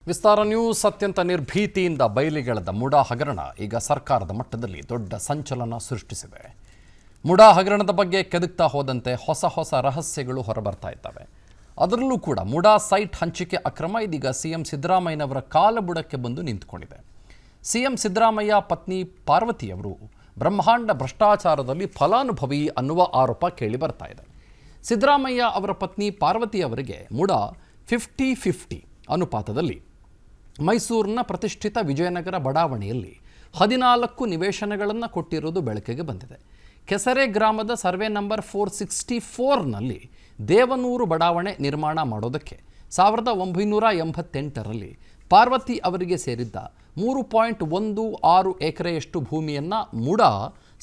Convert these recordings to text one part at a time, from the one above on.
ವಿಸ್ತಾರ news ಅತ್ಯಂತ ನಿರ್ಭೀತಿಯಿಂದ ಬಯಲಿಗೆಳೆದ ಮುಡಾ ಹಗರಣ ಈಗ ಸರ್ಕಾರದ ಮಟ್ಟದಲ್ಲಿ ದೊಡ್ಡ ಸಂಚಲನ ಸೃಷ್ಟಿಸಿದೆ. ಮುಡಾ ಹಗರಣದ ಬಗ್ಗೆ ಕೆದಕ್ತಾ ಹೋದಂತೆ ಹೊಸ ರಹಸ್ಯಗಳು ಹೊರಬರ್ತಾ ಇದ್ದಾವೆ. ಅದರಲ್ಲೂ ಕೂಡ ಮುಡಾ ಸೈಟ್ ಹಂಚಿಕೆ ಅಕ್ರಮ ಇದೀಗ ಸಿಎಂ ಸಿದ್ದರಾಮಯ್ಯನವರ ಕಾಲಬುಡಕ್ಕೆ ಬಂದು ನಿಂತುಕೊಂಡಿದೆ. ಸಿಎಂ ಸಿದ್ದರಾಮಯ್ಯ ಪತ್ನಿ ಪಾರ್ವತಿಯವರು ಬ್ರಹ್ಮಾಂಡ ಭ್ರಷ್ಟಾಚಾರದಲ್ಲಿ ಫಲಾನುಭವಿ ಅನ್ನುವ ಆರೋಪ ಕೇಳಿ ಬರ್ತಾ ಇದೆ. ಸಿದ್ದರಾಮಯ್ಯ ಅವರ ಪತ್ನಿ ಪಾರ್ವತಿಯವರಿಗೆ ಮುಡಾ 50-50 ಅನುಪಾತದಲ್ಲಿ ಮೈಸೂರಿನ ಪ್ರತಿಷ್ಠಿತ ವಿಜಯನಗರ ಬಡಾವಣೆಯಲ್ಲಿ 14 ನಿವೇಶನಗಳನ್ನು ಕೊಟ್ಟಿರುವುದು ಬೆಳಕಿಗೆ ಬಂದಿದೆ. ಕೆಸರೆ ಗ್ರಾಮದ ಸರ್ವೆ ನಂಬರ್ 464ನಲ್ಲಿ ದೇವನೂರು ಬಡಾವಣೆ ನಿರ್ಮಾಣ ಮಾಡೋದಕ್ಕೆ 1988ರಲ್ಲಿ ಪಾರ್ವತಿ ಅವರಿಗೆ ಸೇರಿದ್ದ 3.16 ಎಕರೆಯಷ್ಟು ಭೂಮಿಯನ್ನು ಮುಡಾ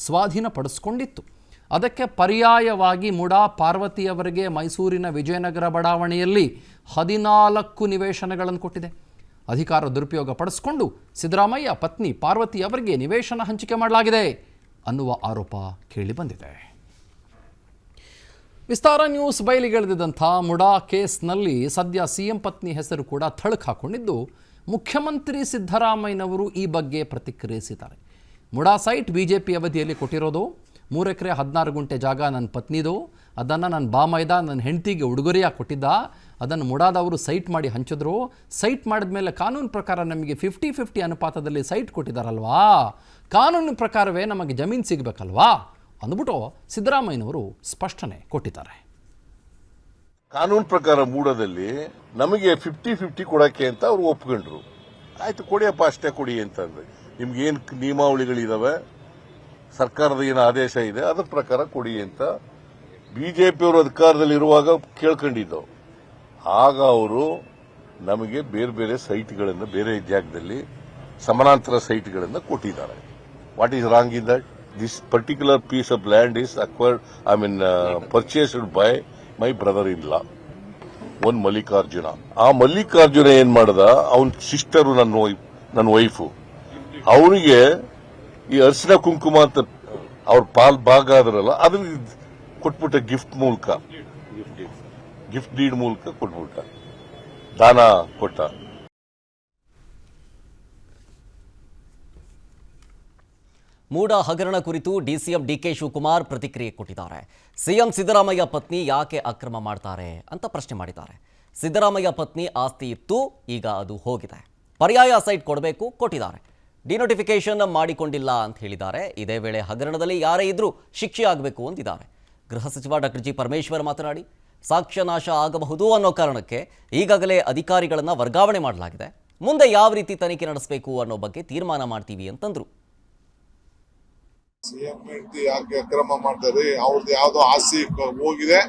ಸ್ವಾಧೀನಪಡಿಸಿಕೊಂಡಿತ್ತು. ಅದಕ್ಕೆ ಪರ್ಯಾಯವಾಗಿ ಮುಡಾ ಪಾರ್ವತಿಯವರಿಗೆ ಮೈಸೂರಿನ ವಿಜಯನಗರ ಬಡಾವಣೆಯಲ್ಲಿ 14 ನಿವೇಶನಗಳನ್ನು ಕೊಟ್ಟಿದೆ. ಅಧಿಕಾರ ದುರುಪಯೋಗ ಪಡಿಸಿಕೊಂಡು ಸಿದ್ದರಾಮಯ್ಯ ಪತ್ನಿ ಪಾರ್ವತಿ ಅವರಿಗೆ ನಿವೇಶನ ಹಂಚಿಕೆ ಮಾಡಲಾಗಿದೆ ಅನ್ನುವ ಆರೋಪ ಕೇಳಿಬಂದಿದೆ. ವಿಸ್ತಾರ ನ್ಯೂಸ್ ಬಯಲಿಗೆಳೆದಿದ್ದಂಥ ಮುಡಾ ಕೇಸ್ನಲ್ಲಿ ಸದ್ಯ ಸಿಎಂ ಪತ್ನಿ ಹೆಸರು ಕೂಡ ಥಳಕು ಹಾಕೊಂಡಿದ್ದು, ಮುಖ್ಯಮಂತ್ರಿ ಸಿದ್ದರಾಮಯ್ಯನವರು ಈ ಬಗ್ಗೆ ಪ್ರತಿಕ್ರಿಯಿಸಿದ್ದಾರೆ. ಮುಡಾ ಸೈಟ್ ಬಿಜೆಪಿ ಅವಧಿಯಲ್ಲಿ ಕೊಟ್ಟಿರೋದು 3 ಎಕರೆ 16 ಗುಂಟೆ ಜಾಗ ನನ್ನ ಪತ್ನಿದು. ಅದನ್ನು ನನ್ನ ಬಾಮೈದ ನನ್ನ ಹೆಂಡತಿಗೆ ಉಡುಗೊರೆಯಾಗಿ ಕೊಟ್ಟಿದ್ದ. ಅದನ್ನು ಮುಡಾದವರು ಸೈಟ್ ಮಾಡಿ ಹಂಚಿದ್ರು. ಸೈಟ್ ಮಾಡಿದ ಮೇಲೆ ಕಾನೂನು ಪ್ರಕಾರ ನಮಗೆ 50-50 ಅನುಪಾತದಲ್ಲಿ ಸೈಟ್ ಕೊಟ್ಟಿದ್ದಾರಲ್ವಾ, ಕಾನೂನು ಪ್ರಕಾರವೇ ನಮಗೆ ಜಮೀನು ಸಿಗಬೇಕಲ್ವಾ ಅಂದ್ಬಿಟ್ಟು ಸಿದ್ದರಾಮಯ್ಯನವರು ಸ್ಪಷ್ಟನೆ ಕೊಟ್ಟಿದ್ದಾರೆ. ಕಾನೂನು ಪ್ರಕಾರ ಮೂಡದಲ್ಲಿ ನಮಗೆ 50-50 ಕೊಡಕ್ಕೆ ಅಂತ ಅವ್ರು ಒಪ್ಕೊಂಡ್ರು. ಆಯ್ತು ಕೊಡಿಯಪ್ಪ, ಅಷ್ಟೇ ಕೊಡಿ ಅಂತಂದ್ರೆ ನಿಮ್ಗೇನು ನಿಯಮಾವಳಿಗಳಿದಾವೆ, ಸರ್ಕಾರದ ಏನು ಆದೇಶ ಇದೆ ಅದರ ಪ್ರಕಾರ ಕೊಡಿ ಅಂತ ಬಿಜೆಪಿಯವರು ಅಧಿಕಾರದಲ್ಲಿರುವಾಗ ಕೇಳ್ಕೊಂಡಿದ್ದವು. ಆಗ ಅವರು ನಮಗೆ ಬೇರೆ ಬೇರೆ ಸೈಟ್ಗಳನ್ನು ಬೇರೆ ಜಾಗದಲ್ಲಿ ಸಮಾನಾಂತರ ಸೈಟ್ಗಳನ್ನು ಕೊಟ್ಟಿದ್ದಾರೆ. What is wrong in that? This particular piece of land is acquired purchased by my brother in law, one Mallikarjuna. ಆ ಮಲ್ಲಿಕಾರ್ಜುನ ಏನ್ ಮಾಡದ, ಅವನ್ ಸಿಸ್ಟರು ನನ್ನ ವೈಫು, ಅವನಿಗೆ ಈ ಅರಿಶಿನ ಕುಂಕುಮ ಅಂತ ಅವ್ರ ಪಾಲ್ ಭಾಗ ಆದ್ರಲ್ಲ ಅದನ್ನ ಕೊಟ್ಬಿಟ್ಟ, ಗಿಫ್ಟ್ ಡೀಡ್ ಮೂಲಕ ಕೊಟ್ಬಿಟ್ಟ, ದಾನ ಕೊಟ್ಟ. ಮೂಡಾ ಹಗರಣ ಕುರಿತು ಡಿಸಿಎಂ ಡಿಕೆ ಶಿವಕುಮಾರ್ ಪ್ರತಿಕ್ರಿಯೆ ಕೊಟ್ಟಿದ್ದಾರೆ. ಸಿಎಂ ಸಿದ್ದರಾಮಯ್ಯ ಪತ್ನಿ ಯಾಕೆ ಅಕ್ರಮ ಮಾಡ್ತಾರೆ ಅಂತ ಪ್ರಶ್ನೆ ಮಾಡಿದ್ದಾರೆ. ಸಿದ್ದರಾಮಯ್ಯ ಪತ್ನಿ ಆಸ್ತಿ ಇತ್ತು, ಈಗ ಅದು ಹೋಗಿದೆ. ಪರ್ಯಾಯ ಸೈಟ್ ಕೊಡಬೇಕು, ಕೊಟ್ಟಿದ್ದಾರೆ. ಡಿನೋಟಿಫಿಕೇಶನ್ ಮಾಡಿಕೊಂಡಿಲ್ಲ ಅಂತ ಹೇಳಿದ್ದಾರೆ. ಇದೇ ವೇಳೆ ಹಗರಣದಲ್ಲಿ ಯಾರೇ ಇದ್ರೂ ಶಿಕ್ಷೆ ಆಗಬೇಕು ಅಂತಿದ್ದಾರೆ. ಗೃಹ ಸಚಿವ ಡಾಕ್ಟರ್ ಜಿ ಪರಮೇಶ್ವರ್ ಮಾತನಾಡಿ, ಸಾಕ್ಷ್ಯನಾಶ ಆಗಬಹುದು ಅನ್ನೋ ಕಾರಣಕ್ಕೆ ಈಗಾಗಲೇ ಅಧಿಕಾರಿಗಳನ್ನು ವರ್ಗಾವಣೆ ಮಾಡಲಾಗಿದೆ. ಮುಂದೆ ಯಾವ ರೀತಿ ತನಿಖೆ ನಡೆಸಬೇಕು ಅನ್ನೋ ಬಗ್ಗೆ ತೀರ್ಮಾನ ಮಾಡ್ತೀವಿ ಅಂತಂದ್ರು. ಸಿಎಂ ಯಾಕೆ ಅಕ್ರಮ ಮಾಡ್ತಾರೆ, ಅವ್ರದ್ದು ಯಾವ್ದೋ ಆಸ್ತಿ ಹೋಗಿದೆ,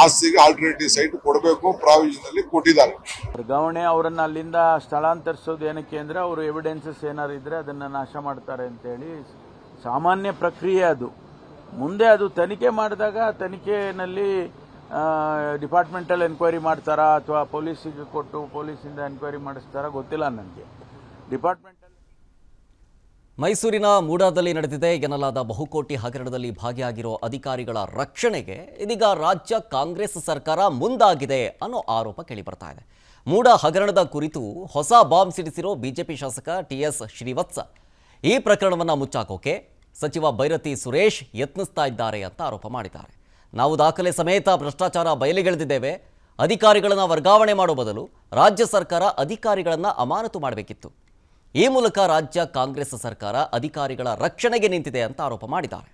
ಆಸ್ತಿಗೆ ಆಲ್ಟರ್ನೇಟಿವ್ ಸೈಟ್ ಕೊಡಬೇಕು, ಪ್ರಾವಿಷನ್ ಅಲ್ಲಿ ಕೊಟ್ಟಿದ್ದಾರೆ. ವರ್ಗಾವಣೆ ಅವರನ್ನ ಅಲ್ಲಿಂದ ಸ್ಥಳಾಂತರಿಸೋದು ಏನಕ್ಕೆ ಅಂದ್ರೆ ಅವರು ಎವಿಡೆನ್ಸಸ್ ಏನಾರು ಇದ್ರೆ ಅದನ್ನ ನಾಶ ಮಾಡ್ತಾರೆ ಅಂತೇಳಿ ಸಾಮಾನ್ಯ ಪ್ರಕ್ರಿಯೆ. ಅದು ಮುಂದೆ ಅದು ತನಿಖೆ ಮಾಡಿದಾಗ ತನಿಖೆಯಲ್ಲಿ ಡಿಪಾರ್ಟ್ಮೆಂಟಲ್ ಎನ್ಕ್ವೈರಿ ಮಾಡ್ತಾರಾ ಅಥವಾ ಪೊಲೀಸಿಗೆ ಕೊಟ್ಟು ಪೊಲೀಸಿಂದ ಎನ್ಕ್ವೈರಿ ಮಾಡಿಸ್ತಾರಾ ಗೊತ್ತಿಲ್ಲ ನನಗೆ. ಡಿಪಾರ್ಟ್ಮೆಂಟ್ ಮೈಸೂರಿನ ಮೂಡಾದಲ್ಲಿ ನಡೆದಿದೆ ಎನ್ನಲಾದ ಬಹುಕೋಟಿ ಹಗರಣದಲ್ಲಿ ಭಾಗಿಯಾಗಿರೋ ಅಧಿಕಾರಿಗಳ ರಕ್ಷಣೆಗೆ ಇದೀಗ ರಾಜ್ಯ ಕಾಂಗ್ರೆಸ್ ಸರ್ಕಾರ ಮುಂದಾಗಿದೆ ಅನ್ನೋ ಆರೋಪ ಕೇಳಿಬರ್ತಾ ಇದೆ. ಮೂಡಾ ಹಗರಣದ ಕುರಿತು ಹೊಸ ಬಾಂಬ್ ಸಿಡಿಸಿರೋ ಬಿಜೆಪಿ ಶಾಸಕ ಟಿಎಸ್ ಶ್ರೀವತ್ಸ ಈ ಪ್ರಕರಣವನ್ನು ಮುಚ್ಚಾಕೋಕೆ ಸಚಿವ ಬೈರತಿ ಸುರೇಶ್ ಯತ್ನಿಸ್ತಾ ಇದ್ದಾರೆ ಅಂತ ಆರೋಪ ಮಾಡಿದ್ದಾರೆ. ನಾವು ದಾಖಲೆ ಸಮೇತ ಭ್ರಷ್ಟಾಚಾರ ಬಯಲಿಗೆಳೆದಿದ್ದೇವೆ. ಅಧಿಕಾರಿಗಳನ್ನು ವರ್ಗಾವಣೆ ಮಾಡೋ ಬದಲು ರಾಜ್ಯ ಸರ್ಕಾರ ಅಧಿಕಾರಿಗಳನ್ನು ಅಮಾನತು ಮಾಡಬೇಕಿತ್ತು. ಈ ಮೂಲಕ ರಾಜ್ಯ ಕಾಂಗ್ರೆಸ್ ಸರ್ಕಾರ ಅಧಿಕಾರಿಗಳ ರಕ್ಷಣೆಗೆ ನಿಂತಿದೆ ಅಂತ ಆರೋಪ ಮಾಡಿದ್ದಾರೆ.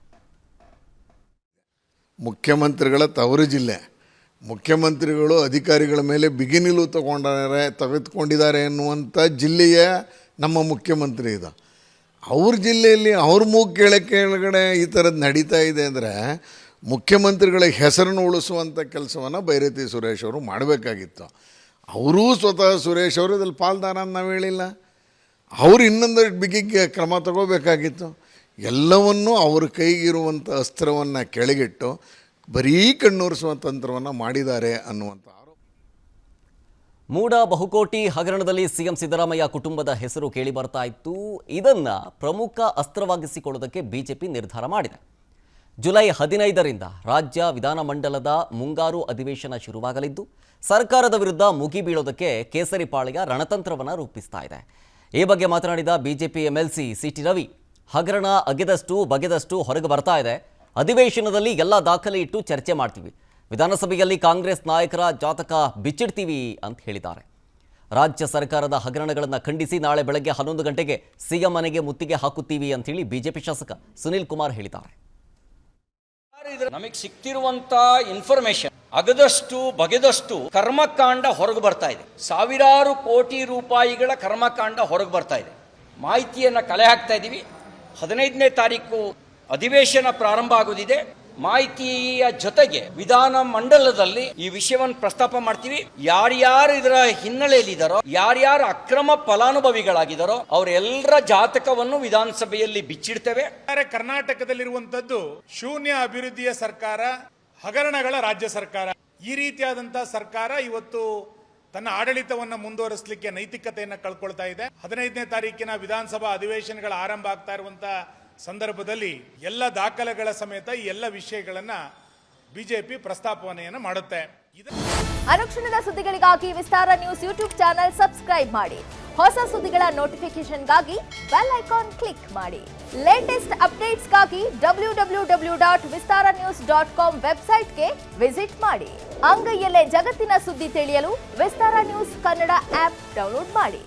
ಮುಖ್ಯಮಂತ್ರಿಗಳ ತವರು ಜಿಲ್ಲೆ, ಮುಖ್ಯಮಂತ್ರಿಗಳು ಅಧಿಕಾರಿಗಳ ಮೇಲೆ ಬಿಗಿನಿಲು ತೆಗೆದುಕೊಂಡಿದ್ದಾರೆ ಎನ್ನುವಂಥ ಜಿಲ್ಲೆಯ ನಮ್ಮ ಮುಖ್ಯಮಂತ್ರಿ ಇದು. ಅವ್ರ ಜಿಲ್ಲೆಯಲ್ಲಿ ಅವ್ರ ಮೂಗು ಕೆಳಗಡೆ ಈ ಥರದ್ದು ನಡೀತಾ ಇದೆ ಅಂದರೆ ಮುಖ್ಯಮಂತ್ರಿಗಳ ಹೆಸರನ್ನು ಉಳಿಸುವಂಥ ಕೆಲಸವನ್ನು ಬೈರತಿ ಸುರೇಶ್ ಅವರು ಮಾಡಬೇಕಾಗಿತ್ತು. ಅವರೂ ಸ್ವತಃ ಸುರೇಶ್ ಅವರು ಇದ್ರಲ್ಲಿ ಪಾಲ್ದಾರ ಅಂತ ನಾವು ಹೇಳಿಲ್ಲ. ಅವರು ಇನ್ನೊಂದಷ್ಟು ಬಿಗಿಗೆ ಕ್ರಮ ತಗೋಬೇಕಾಗಿತ್ತು. ಎಲ್ಲವನ್ನೂ ಅವ್ರ ಕೈಗಿರುವಂಥ ಅಸ್ತ್ರವನ್ನು ಕೆಳಗಿಟ್ಟು ಬರೀ ಕಣ್ಣೂರಿಸುವ ತಂತ್ರವನ್ನು ಮಾಡಿದ್ದಾರೆ ಅನ್ನುವಂಥ ಆರೋಪ. ಮೂಡಾ ಬಹುಕೋಟಿ ಹಗರಣದಲ್ಲಿ ಸಿಎಂ ಸಿದ್ದರಾಮಯ್ಯ ಕುಟುಂಬದ ಹೆಸರು ಕೇಳಿ ಬರ್ತಾ ಇತ್ತು. ಇದನ್ನು ಪ್ರಮುಖ ಅಸ್ತ್ರವಾಗಿಸಿಕೊಳ್ಳೋದಕ್ಕೆ ಬಿಜೆಪಿ ನಿರ್ಧಾರ ಮಾಡಿದೆ. ಜುಲೈ 15ರಿಂದ ರಾಜ್ಯ ವಿಧಾನಮಂಡಲದ ಮುಂಗಾರು ಅಧಿವೇಶನ ಶುರುವಾಗಲಿದ್ದು ಸರ್ಕಾರದ ವಿರುದ್ಧ ಮುಗಿಬೀಳೋದಕ್ಕೆ ಕೇಸರಿ ಪಾಳ್ಯ ರಣತಂತ್ರವನ್ನು ರೂಪಿಸ್ತಾ ಇದೆ. ಈ ಬಗ್ಗೆ ಮಾತನಾಡಿದ ಬಿಜೆಪಿ ಎಂಎಲ್ಸಿ ಸಿಟಿ ರವಿ, ಹಗರಣ ಅಗೆದಷ್ಟು ಬಗೆದಷ್ಟು ಹೊರಗೆ ಬರ್ತಾ ಇದೆ. ಅಧಿವೇಶನದಲ್ಲಿ ಎಲ್ಲ ದಾಖಲೆ ಇಟ್ಟು ಚರ್ಚೆ ಮಾಡ್ತೀವಿ. ವಿಧಾನಸಭೆಯಲ್ಲಿ ಕಾಂಗ್ರೆಸ್ ನಾಯಕರ ಜಾತಕ ಬಿಚ್ಚಿಡ್ತೀವಿ ಅಂತ ಹೇಳಿದ್ದಾರೆ. ರಾಜ್ಯ ಸರ್ಕಾರದ ಹಗರಣಗಳನ್ನು ಖಂಡಿಸಿ ನಾಳೆ ಬೆಳಗ್ಗೆ 11 ಗಂಟೆಗೆ ಸಿಎಂ ಮನೆಗೆ ಮುತ್ತಿಗೆ ಹಾಕುತ್ತೀವಿ ಅಂತ ಹೇಳಿ ಬಿಜೆಪಿ ಶಾಸಕ ಸುನಿಲ್ ಕುಮಾರ್ ಹೇಳಿದ್ದಾರೆ. ನಮಗೆ ಸಿಕ್ತಿರುವಂತ ಇನ್ಫಾರ್ಮೇಶನ್ ಅಗದಷ್ಟು ಬಗೆದಷ್ಟು ಕರ್ಮಕಾಂಡ ಹೊರಗೆ ಬರ್ತಾ ಇದೆ. ಸಾವಿರಾರು ಕೋಟಿ ರೂಪಾಯಿಗಳ ಕರ್ಮಕಾಂಡ ಹೊರಗೆ ಬರ್ತಾ ಇದೆ. ಮಾಹಿತಿಯನ್ನ ಕಲೆ ಹಾಕ್ತಾ ಇದ್ದೀವಿ. 15ನೇ ತಾರೀಕು ಅಧಿವೇಶನ ಪ್ರಾರಂಭ ಆಗುತ್ತಿದೆ. ಮಾಹಿತಿಯ ಜೊತೆಗೆ ವಿಧಾನ ಮಂಡಲದಲ್ಲಿ ಈ ವಿಷಯವನ್ನು ಪ್ರಸ್ತಾಪ ಮಾಡ್ತೀವಿ. ಯಾರ್ಯಾರು ಇದರ ಹಿನ್ನೆಲೆಯಲ್ಲಿದ್ದಾರೋ, ಯಾರ್ಯಾರು ಅಕ್ರಮ ಫಲಾನುಭವಿಗಳಾಗಿದ್ದಾರೋ ಅವರೆಲ್ಲರ ಜಾತಕವನ್ನು ವಿಧಾನಸಭೆಯಲ್ಲಿ ಬಿಚ್ಚಿಡ್ತೇವೆ. ಕರ್ನಾಟಕದಲ್ಲಿರುವಂತದ್ದು ಶೂನ್ಯ ಅಭಿವೃದ್ಧಿಯ ಸರ್ಕಾರ, ಹಗರಣಗಳ ರಾಜ್ಯ ಸರ್ಕಾರ. ಈ ರೀತಿಯಾದಂತಹ ಸರ್ಕಾರ ಇವತ್ತು ತನ್ನ ಆಡಳಿತವನ್ನು ಮುಂದುವರಿಸಲಿಕ್ಕೆ ನೈತಿಕತೆಯನ್ನು ಕಳ್ಕೊಳ್ತಾ ಇದೆ. 15ನೇ ತಾರೀಕಿನ ವಿಧಾನಸಭಾ ಅಧಿವೇಶನಗಳ ಆರಂಭ ಆಗ್ತಾ ಇರುವಂತಹ ಸಂದರ್ಭದಲ್ಲಿ ಎಲ್ಲ ದಾಖಲೆಗಳ ಸಮೇತ ಈ ಎಲ್ಲ ವಿಷಯಗಳನ್ನ ಬಿಜೆಪಿ ಪ್ರಸ್ತಾಪನೆಯನ್ನು ಮಾಡುತ್ತೆ. ಅನುಕ್ಷಣದ ಸುದ್ದಿಗಳಿಗಾಗಿ ವಿಸ್ತಾರ ನ್ಯೂಸ್ ಯೂಟ್ಯೂಬ್ ಚಾನೆಲ್ ಸಬ್ಸ್ಕ್ರೈಬ್ ಮಾಡಿ. ಹೊಸ ಸುದ್ದಿಗಳ ನೋಟಿಫಿಕೇಶನ್ಗಾಗಿ ಬೆಲ್ ಐಕಾನ್ ಕ್ಲಿಕ್ ಮಾಡಿ. ಲೇಟೆಸ್ಟ್ ಅಪ್ಡೇಟ್ಸ್ಗಾಗಿ www.vistaranews.com ವೆಬ್ಸೈಟ್ಗೆ ವಿಸಿಟ್ ಮಾಡಿ. ಅಂಗೈಯಲ್ಲೇ ಜಗತ್ತಿನ ಸುದ್ದಿ ತಿಳಿಯಲು ವಿಸ್ತಾರ ನ್ಯೂಸ್ ಕನ್ನಡ ಆಪ್ ಡೌನ್ಲೋಡ್ ಮಾಡಿ.